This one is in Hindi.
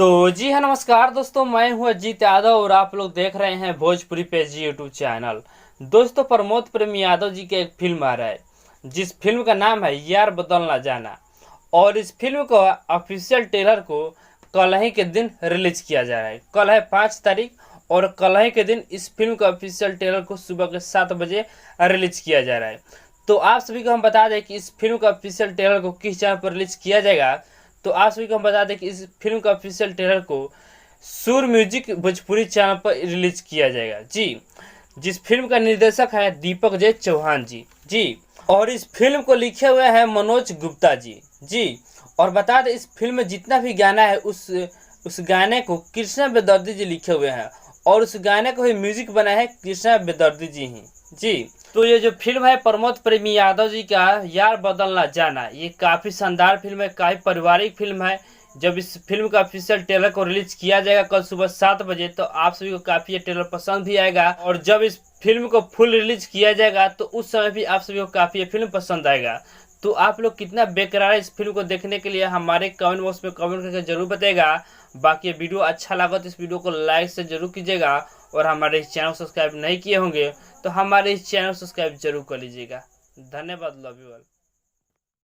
तो जी हाँ, नमस्कार दोस्तों, मैं हूँ अजीत यादव और आप लोग देख रहे हैं भोजपुरी पे जी यूट्यूब चैनल। दोस्तों, प्रमोद प्रेम यादव जी की एक फिल्म आ रहा है जिस फिल्म का नाम है यार बदल ना जाना। और इस फिल्म को ऑफिशियल ट्रेलर को कल ही के दिन रिलीज किया जा रहा है। कल है 5 तारीख और कल ही के दिन इस फिल्म का ऑफिशियल ट्रेलर को सुबह के 7 बजे रिलीज किया जा रहा है। तो आप सभी को हम बता दें कि इस फिल्म का ऑफिशियल ट्रेलर को किस चैनल पर रिलीज किया जाएगा। तो आप सभी को हम बता दें कि इस फिल्म का ऑफिशियल ट्रेलर को सुर म्यूजिक भोजपुरी चैनल पर रिलीज किया जाएगा जी। जिस फिल्म का निर्देशक है दीपक जे चौहान जी। और इस फिल्म को लिखे हुए हैं मनोज गुप्ता जी। और बता दें, इस फिल्म में जितना भी गाना है उस गाने को कृष्णा बेदर्दी जी लिखे हुए हैं और उस गाने को ही म्यूजिक बना है कृष्णा बेदर्दी जी ही जी। तो ये जो फिल्म है प्रमोद प्रेमी यादव जी का यार बदल ना जाना, ये काफ़ी शानदार फिल्म है, काफ़ी पारिवारिक फिल्म है। जब इस फिल्म का ऑफिशियल ट्रेलर को रिलीज किया जाएगा कल सुबह 7 बजे, तो आप सभी को काफ़ी ये ट्रेलर पसंद भी आएगा। और जब इस फिल्म को फुल रिलीज किया जाएगा तो उस समय भी आप सभी को काफ़ी ये फिल्म पसंद आएगा। तो आप लोग कितना बेकरार है इस फिल्म को देखने के लिए हमारे कमेंट बॉक्स में कमेंट करके जरूर बताइएगा। बाकी वीडियो अच्छा लगा तो इस वीडियो को लाइक से जरूर कीजिएगा और हमारे इस चैनल को सब्सक्राइब नहीं किए होंगे तो हमारे इस चैनल को सब्सक्राइब जरूर कर लीजिएगा। धन्यवाद, लव यू ऑल।